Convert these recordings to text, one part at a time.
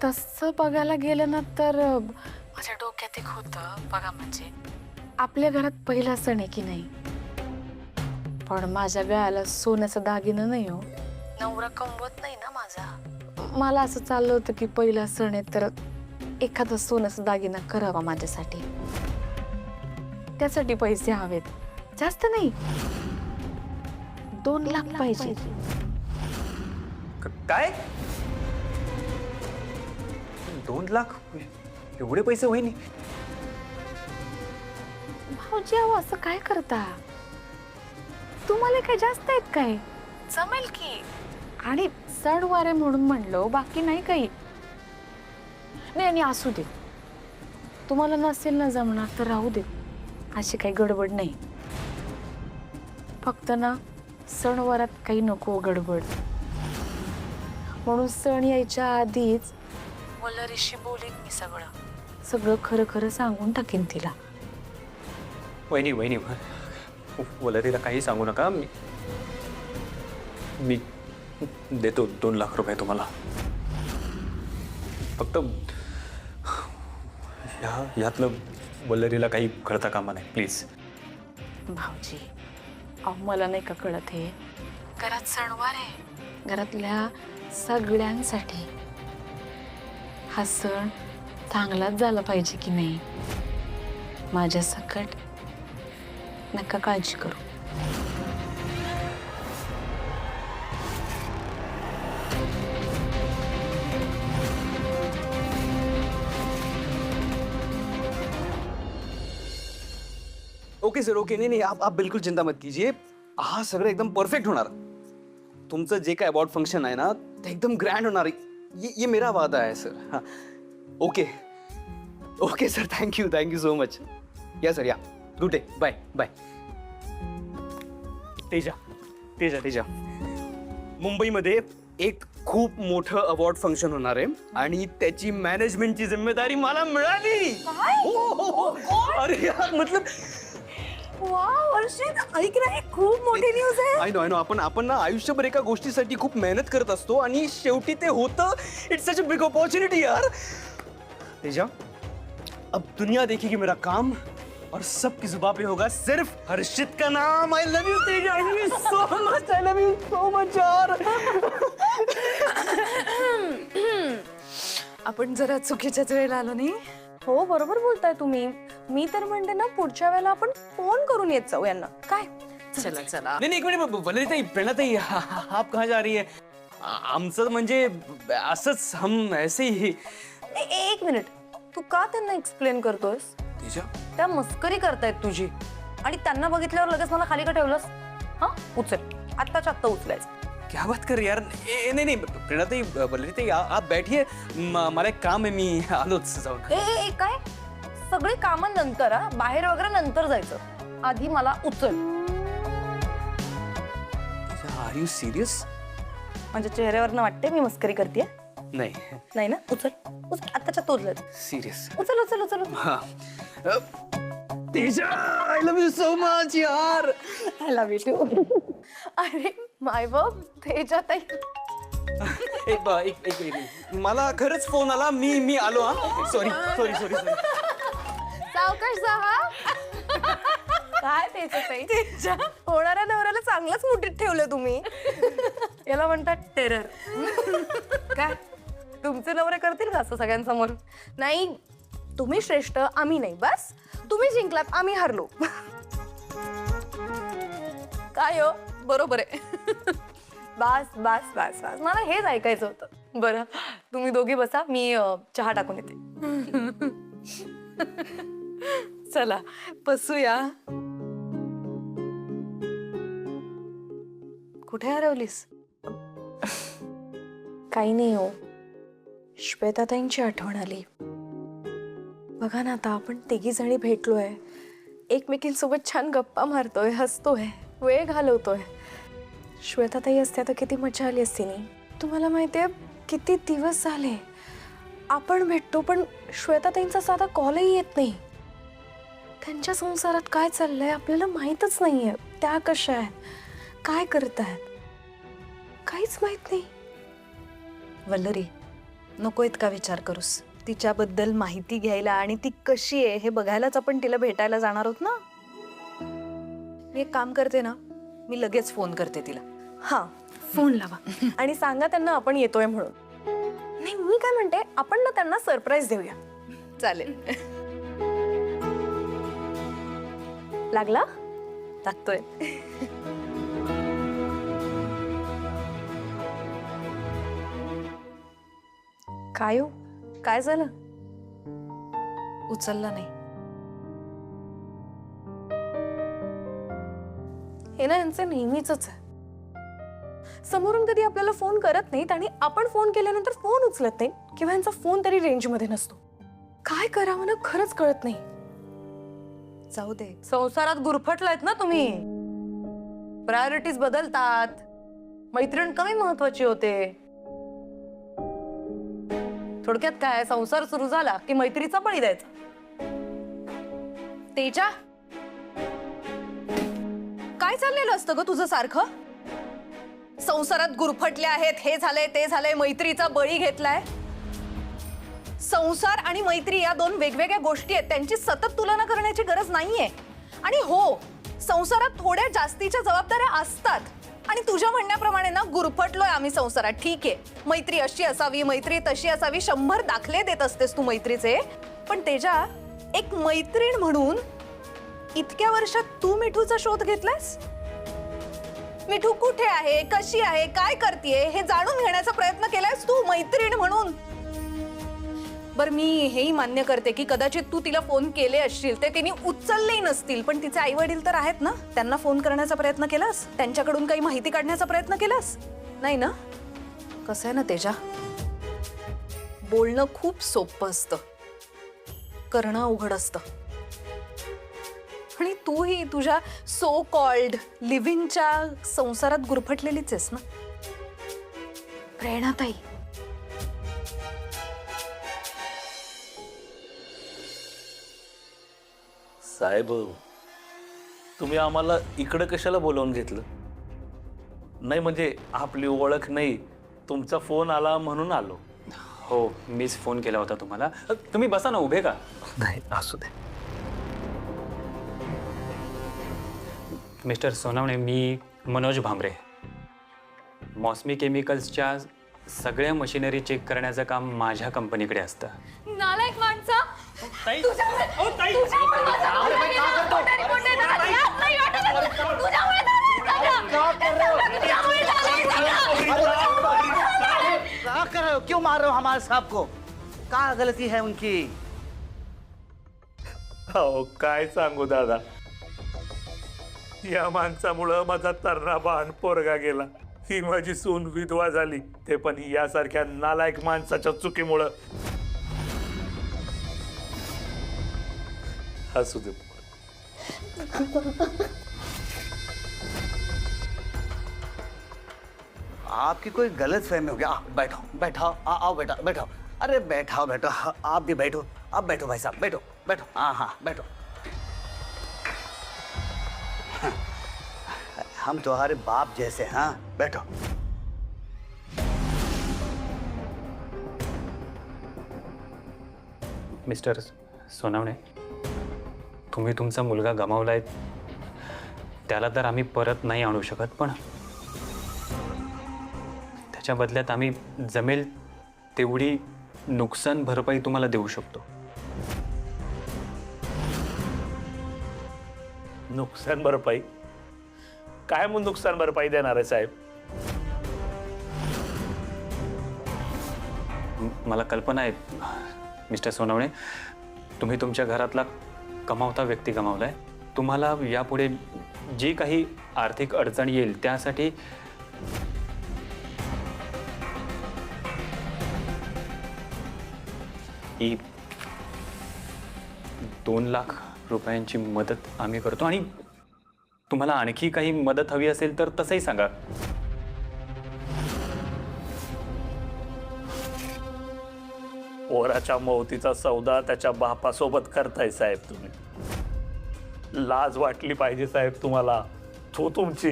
तसं बघायला गेलं ना तर माझ्या डोक्यात एक होतं बघा, म्हणजे आपल्या घरात पहिला सण आहे की नाही, पण माझ्या गळ्याला सोन्याचा दागिना नाही हो, नवरा कमवत नाही ना माझा. मला असं चाललं होतं की पहिला सण आहे तर एखादा सोन्याचा दागिना करावा माझ्यासाठी. त्यासाठी पैसे हवेत, जास्त नाही, 2 लाख पाहिजे. काय 2 लाख? एवढे पैसे होईनी? भाऊजी अहो असं काय करता, तुम्हाला काय जास्त आहेत काय? जमेल की. आणि सणवार आहे म्हणून म्हणलो, बाकी नाही काही. नाही आणि असू दे, तुम्हाला नसेल ना जमणार तर राहू दे, अशी काही गडबड नाही. फक्त ना सणवारात काही नको गडबड, म्हणून सण यायच्या आधीच वल्लरीशी बोलीन मी, सगळं खरं खरं सांगून टाकीन तिला. वहिनी वहिनी वल्लरीला काही सांगू नका. मी देतो 2 लाख रुपये तुम्हाला. फक्त यातलं वल्लरीला काही कळता कामा नाही, प्लीज. भाऊजी अहो मला नाही का कळत, हे घरात सणवार आहे, घरातल्या सगळ्यांसाठी. हा सण चांगलाच झाला पाहिजे की नाही. माझ्या सकट नका काळजी करू. Okay sir, okay. नहीं नहीं, आप बिल्कुल चिंता मत कीजिए. हाँ सगळं एकदम परफेक्ट होणार. तुमचं जे काय अवॉर्ड फंक्शन आहे ना ते एकदम ग्रँड होणार. ये मेरा वादा है सर. हाँ okay okay sir, thank you so much. Yeah sir yeah. Good day. Bye bye. Teja Teja Teja मुंबईमध्ये एक खूप मोठं अवॉर्ड फंक्शन होणार आहे आणि त्याची मॅनेजमेंटची जिम्मेदारी मला मिळाली. अरे यार, मतलब वाव अर्षित, ऐक ना, ही खूप मोठी न्यूज आहे. आय नो आपण ना आयुष्यभर एका गोष्टीसाठी खूप मेहनत करत असतो आणि शेवटी ते होतं. It's such a big opportunity यार. तेजा, अब दुनिया देखेगी मेरा काम और सबकी जुबान पे होगा सिर्फ हर्षित का नाम. आई love you Teja, I love you so much, I love you so much यार. आपण जरा चुकीच्याच वेळेला आलो नाही. हो बरोबर बोलताय तुम्ही. मी तर म्हणते ना, पुढच्या वेळेला आपण फोन करून येत जाऊ यांना. काय चला चला. नहीं एक मिनिट, वल्लरीताई, प्रेरणाताई, आप कहाँ जा रही है? आमचं म्हणजे असंच, हम ऐसे ही. एक मिनिट, तू का त्यांना एक्सप्लेन करतोयस? तेजा, त्या मस्करी करतायत तुझी, आणि त्यांना बघितल्यावर लगेच मला खाली का ठेवलंस? हा उचल, आत्ताच्या आत्ता उचलायचं. क्या बात कर यार. नहीं प्रेरणाताई, वल्लरीताई, आप बैठिए. मला एक काम आहे, मी आलोच जाऊन. ए काय, सगळी कामं नंतर, हा बाहेर वगैरे नंतर जायचं, आधी मला उचल. Are you serious? माझ्या चेहऱ्यावरनं वाटते मी मस्करी करते. नाही नाही ना, उचल उचल, आत्ताच्या तो उचलायचं. सिरियस. उचल उचल उचल उचल. हाँ. Teja, I love you so much यार. I love you too. अरे माय बाप, तेजा ताई. एक मला खरंच फोन आला. मी आलो. हा सॉरी. सावकाश जा. हा काय तेजा ताई, होणाऱ्या नवऱ्याला चांगलंच मुठीत ठेवलं तुम्ही. याला म्हणतात टेरर. काय तुमचे नवरे करतील का असं सगळ्यांसमोर? नाही, तुम्ही श्रेष्ठ, आम्ही नाही. बस तुम्ही जिंकलात, आम्ही हरलो. काय हो, बरोबर आहे. बस बस बस बस, मला हेच ऐकायचं होतं. बरं तुम्ही दोघी बसा, मी चहा टाकून येते. चला बसूया. कुठे हरवलीस? काही नाही हो, श्वेताताईंची आठवण आली. बघा ना, आता आपण तिघी जणी भेटलोय, एकमेकींसोबत छान गप्पा मारतोय, हसतोय, वेळ घालवतोय. श्वेताताई असत्या तर किती मजा आली असती नाही. तुम्हाला माहितीये, किती दिवस झाले आपण भेटतो, पण श्वेताताईंचा साधा कॉलही येत नाही. त्यांच्या संसारात काय चाललंय आपल्याला माहीतच नाहीये. त्या कशा आहेत, काय करतायत, काहीच माहित नाही. वल्लरी, नको इतका विचार करूस. तिच्याबद्दल माहिती घ्यायला आणि ती कशी आहे हे बघायलाच आपण तिला भेटायला जाणार आहोत ना. मी एक काम करते ना, मी लगेच फोन करते तिला. हा, फोन लावा आणि सांगा त्यांना आपण येतोय म्हणून. नाही, मी काय म्हणते, आपण ना त्यांना सरप्राईज देऊया. चालेल. लागला? लागतोय. काय हो, काय झालं? उचलला नाही. हे ना यांचं नेहमीच आहे. समोरून कधी आपल्याला फोन करत नाहीत आणि आपण फोन केल्यानंतर फोन उचलत नाही किंवा यांचा फोन तरी रेंज मध्ये नसतो. काय करावं ना खरंच कळत नाही. जाऊ दे, संसारात गुरफटलायत ना तुम्ही. प्रायोरिटीज बदलतात. मैत्रीण कमी महत्वाची होते. थोडक्यात काय, संसार सुरू झाला की मैत्रीचा बळी द्यायचा. तेजा, काय चाललेलं असतं ग तुझं सारखं? संसारात गुरफटले आहेत, हे झालंय ते झालंय, मैत्रीचा बळी घेतलाय. संसार आणि मैत्री या दोन वेगवेगळ्या गोष्टी आहेत. त्यांची सतत तुलना करण्याची गरज नाहीये. आणि हो, संसारात थोड्या जास्तीच्या जबाबदाऱ्या असतात. आणि तुझ्या म्हणण्याप्रमाणे ना गुरफटलोय आम्ही संसारात, ठीक आहे. मैत्री अशी असावी, मैत्री तशी असावी, 100 दाखले देत असतेस तू मैत्रीचे. पण तेजा, एक मैत्रीण म्हणून इतक्या वर्षात तू मिठूचा शोध घेतलास? मिठू कुठे आहे, कशी आहे, काय करतेय हे जाणून घेण्याचा प्रयत्न केलायस तू मैत्रीण म्हणून? बर, मी हेही मान्य करते की कदाचित तू तिला फोन केले असशील, ते तिने उचलले नसतील. पण तिचे आई वडील तर आहेत ना, त्यांना फोन करण्याचा प्रयत्न केलास? त्यांच्याकडून काही माहिती काढण्याचा प्रयत्न केलास? नाही ना? कसं आहे ना तेजा, बोलणं खूप सोपं असतं, करणं अवघड असतं. आणि तूही तुझ्या सो कॉल्ड लिव्हिंगच्या संसारात गुरफटलेलीच आहेस ना. प्रेरणाताई, साहेब, तुम्ही आम्हाला इकडं कशाला बोलावून घेतलं? नाही म्हणजे आपली ओळख नाही, तुमचा फोन आला म्हणून आलो. हो, मीच फोन केला होता तुम्हाला. तुम्ही बसा ना, उभे का? नाही, असू दे. मिस्टर सोनावणे, मी मनोज भांबरे. मॉस्मी केमिकल्सच्या सगळ्या मशिनरी चेक करण्याचं काम माझ्या कंपनीकडे असतं. नालायक माणसा, क्या कर रहे हो? क्यों मार रहे हो हमारे साहब को? क्या गलती है उनकी? हो, काय सांगू दादा, या माणसामुळं माझा तर्राबान पोरगा गेला. ही माझी सून विधवा झाली, ते पण यासारख्या नालायक माणसाच्या चुकीमुळं. असू दे. आपकी कोई गलत फहमी हो गया. बैठो बैठो, आओ बेटा बैठो. अरे बैठो बैठो, आप भी बैठो. आप बैठो भाई साहब, बैठो बैठो. हाँ हाँ बैठो. हम तुम्हारे बाप जैसे. हाँ बैठो. मिस्टर सोनावणे, तुम्ही तुमचा मुलगा गमावलाय, त्याला तर आम्ही परत नाही आणू शकत, पण त्याच्या बदल्यात आम्ही जमेल तेवढी नुकसान भरपाई तुम्हाला देऊ शकतो. नुकसान भरपाई? काय मग नुकसान भरपाई देणार आहे साहेब? मला कल्पना आहे मिस्टर सोनावणे, तुम्ही तुमच्या घरातला कमावता व्यक्ती गमावलाय. तुम्हाला यापुढे जी काही आर्थिक अडचण येईल त्यासाठी ही 2 लाख रुपयांची मदत आम्ही करतो. आणि तुम्हाला आणखी काही मदत हवी असेल तर तसंही सांगा. पोराच्या मौतीचा सौदा त्याच्या बापासोबत करताय साहेब तुम्ही. लाज वाटली पाहिजे साहेब तुम्हाला. तो तुमची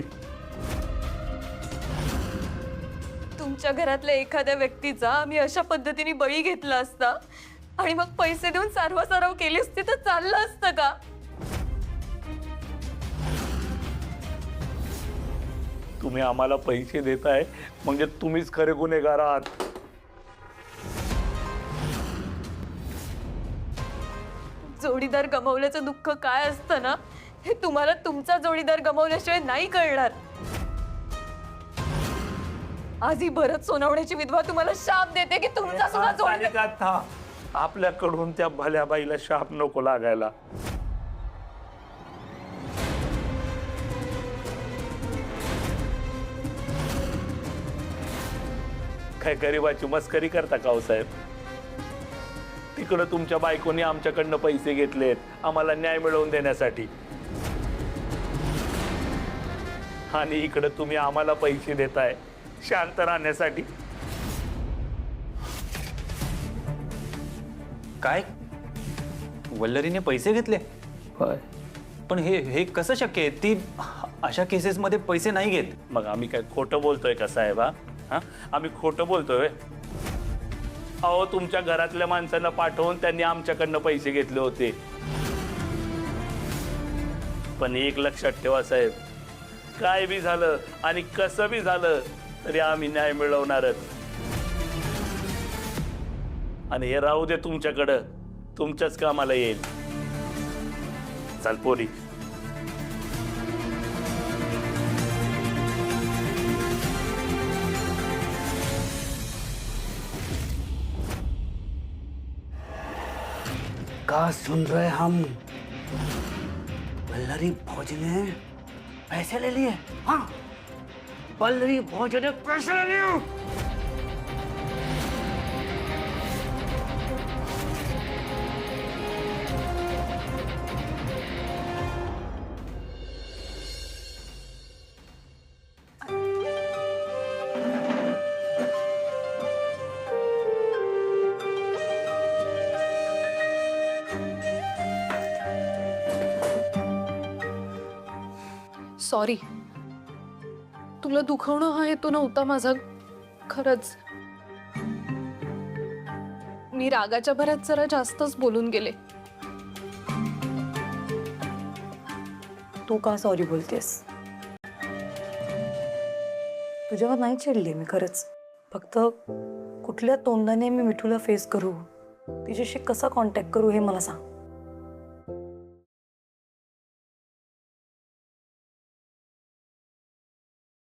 तुमच्या घरातल्या एखाद्या व्यक्तीचा आम्ही अशा पद्धतीने बळी घेतला असता आणि मग पैसे देऊन सारवासारव केली असती तर चाललं असतं का? तुम्ही आम्हाला पैसे देताय म्हणजे तुम्हीच खरे गुन्हेगार आहात. जोडीदार गमावल्याचं दुःख काय असतं ना हे तुम्हाला तुमचा जोडीदार गमावल्याशिवाय नाही कळणार. आज ही भरत सोनवण्याची विधवा तुम्हाला शाप देते की तुमचा सुद्धा जोडीदार. बालिका, आपल्याकडून त्या भल्या बाईला शाप नको लागायला. काय गरीबाची मस्करी करता का हो साहेब? तिकडं तुमच्या बायकोनी आमच्याकडनं पैसे घेतलेत आम्हाला न्याय मिळवून देण्यासाठी, आणि इकडं तुम्ही आम्हाला पैसे देताय शांत राहण्यासाठी. काय वल्लरीने पैसे घेतले? पण हे कसं शक्य आहे? ती अशा केसेसमध्ये पैसे नाही घेत. मग आम्ही काय खोटं बोलतोय का साहेब? हा, आम्ही खोटं बोलतोय? अहो, तुमच्या घरातल्या माणसांना पाठवून त्यांनी आमच्याकडनं पैसे घेतले होते. पण एक लक्षात ठेवा साहेब, काय बी झालं आणि कसं बी झालं तरी आम्ही न्याय मिळवणारच. आणि हे राहू दे तुमच्याकडं, तुमच्याच कामाला येईल. चाल पोरी. क्या सुन रहे हम? पल्लरी भौजी ने पैसे ले लिए. हाँ, पल्लरी भौजी ने पैसे ले लिए. सॉरी, तुला दुखवणं हा हेतू नव्हता माझा. खरंच मी रागाच्या भरात जरा जास्तच बोलून गेले. तू का सॉरी बोलतेस? तुझ्यावर नाही चिडले मी खरंच. फक्त कुठल्या तोंडाने मी मिठूला फेस करू, तिच्याशी कसा कॉन्टॅक्ट करू हे मला सांग.